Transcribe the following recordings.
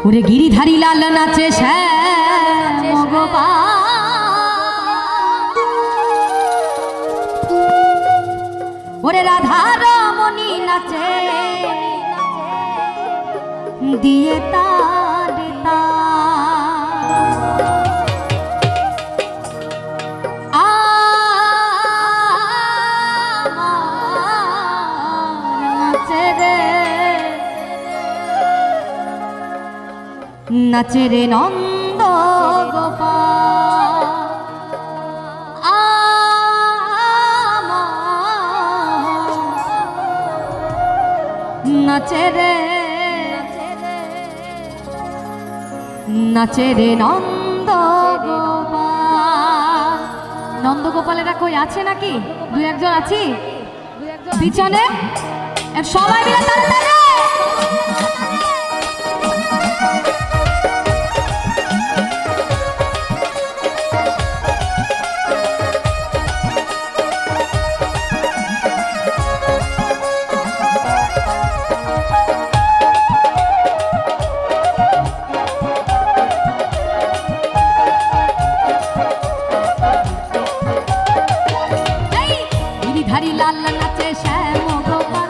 ওরে গিরিধারী লাল নাচে শ্যাম গোপাল, ওরে রাধা রমণী নাচে দিয়ে তারে নাচে রে নন্দ গোপাল, নাচে রে নন্দ গোপাল। নন্দ গোপালেরা কই আছে নাকি? দুই একজন আছি পিছনে, সবাই মিলে তালে তালে। গিরিধারী লাল নাচে শ্যাম গোপাল,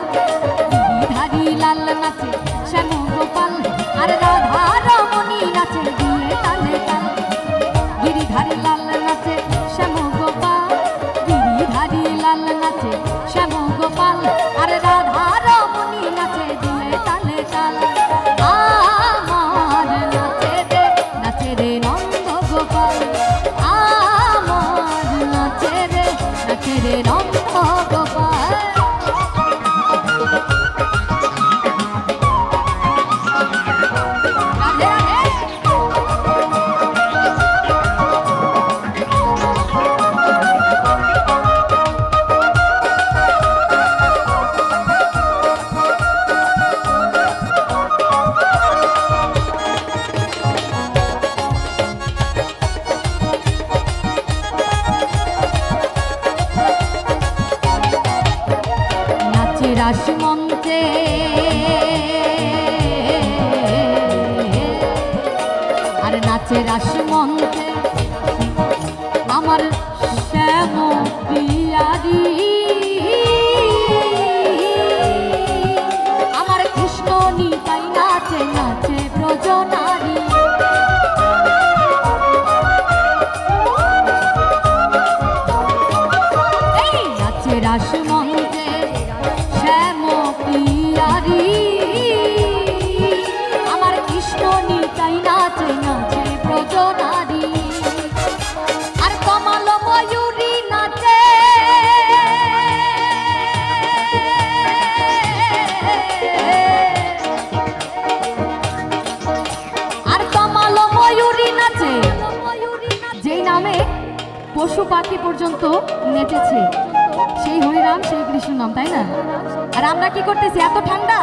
গিরিধারী লাল নাচে শ্যাম গোপাল, আর রাধা রমণী নাচে দিয়ে তালে তাল। গিরিধারী লাল নাচে শ্যাম গোপাল, গিরিধারী লাল নাচে শ্যাম গোপাল, আর রাধা রমণী নাচে দিয়ে তালে তাল। আমার নাচে রে নন্দ গোপাল, আমার নাচে রে নন্দ গোপাল। রাস মঞ্চে আর নাচে রাস মঞ্চে আমার শ্যাম পিয়ারি, আমার কৃষ্ণ নিতাই নাচে নাচে ব্রজনারী। এই নাচে রাস মঞ্চে আমার কৃষ্ণ নিতাই নাচে নাচে ব্রজনারী, আর কমল ময়ূরী নাচে, আর কমল ময়ূরী নাচে, যেই নামে পশু পাখি পর্যন্ত নেচেছে, সেই হরিরাম সেই কৃষ্ণ নাম, তাই না? আর আমরা কি করতেছি? এত ঠান্ডা,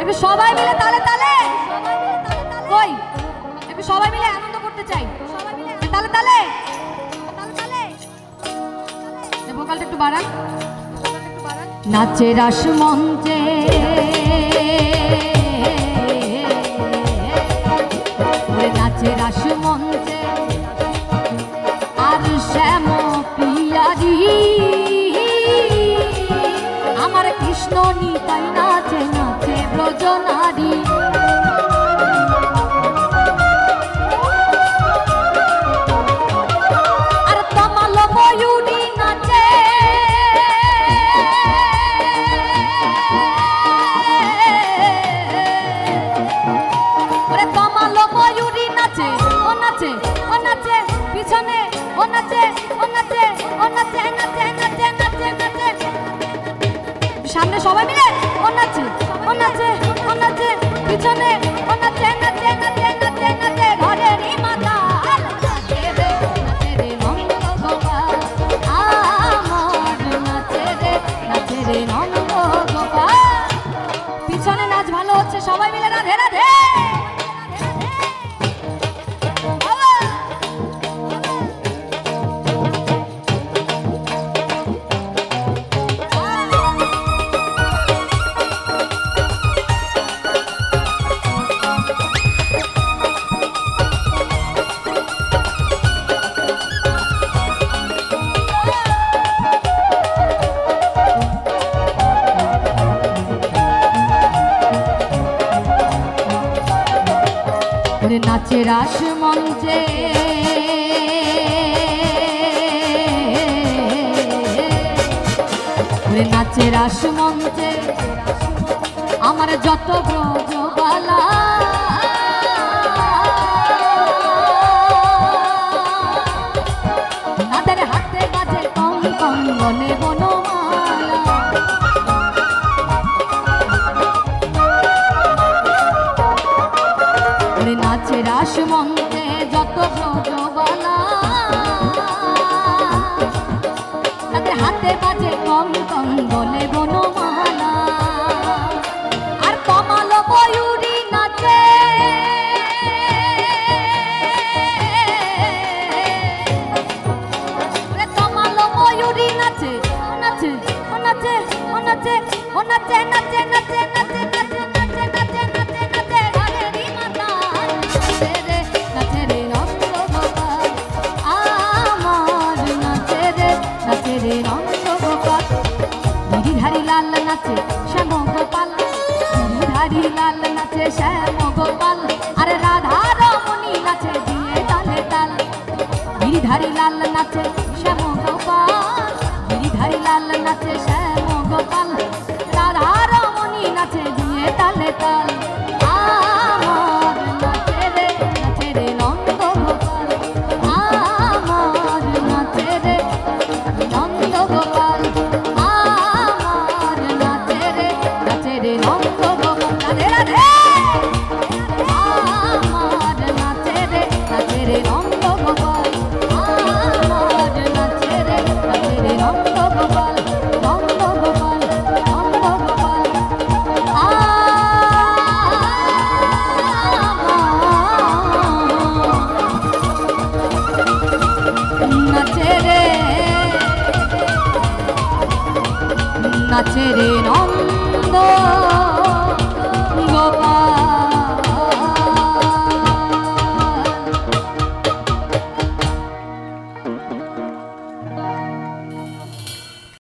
একটু সবাই মিলে তালে তালে, কই একটু সবাই মিলে আনন্দ করতে চাই, তালে তালে। ভোকালটা একটু বাড়ান। নাচে রাস মঞ্চে নাচে রাস মঞ্চে আর শ্যাম পিয়ারি, আমার কৃষ্ণ নিতাই নাচে নাচে ব্রজনারী। আর কমল ময়ূরী নাচে, কমল ময়ূরী নাচে, ও নাচে ও নাচে পিছনে, ও নাচে ও নাচে ও নাচে নাচে নাচে নাচে নাচে, সামনে সবাই মিলে ও নাচে ও নাচে ও নাচে পিছনে, ও নাচে নাচে নাচে নাচে নাচে ঘরেরই মাতা। পিছনে নাচ ভালো হচ্ছে, সবাই মিলে রাধে রাধে। ওরে নাচে রাস মঞ্চে ওরে নাচে রাস মঞ্চে আমার যত ব্রজবালা তাদের হাতে বাজে কম কম বলে বনমালা ওরে নাচে রাস মঞ্চে যত ব্রজবালা তাদের হাতে বাজে কম কম বলে বনমালা আর কমল ময়ূরী নাচে কমল ময়ূরী নাচে নাচে নাচে নাচে নাচে নাচে নাচে নাচে নাচে নাচে নাচে নাচে নাচে রাধে রে মাতা নাচে রে নন্দ গোপাল আমার নাচে রে নন্দ গোপাল গিরিধারী লাল নাচে শ্যাম গোপাল গিরিধারী লাল নাচে শ্যাম গোপাল আরে রাধা রমণী নাচে দিয়ে তালে তাল গিরিধারী লাল নাচে শ্যাম গোপাল গিরিধারী লাল নাচে শ্যাম গোপাল রাধা রমণী নাচে দিয়ে তালে তাল আমার নাচে রে নন্দ গোপাল আমার নাচে রে নন্দ গোপাল আমার নাচে রে নন্দ গোপাল রাধে রাধে আমার নাচে রে নন্দ গোপাল আমার নাচে রে নন্দ গোপাল নন্দ গোপাল নন্দ গোপাল নাচে রে নন্দ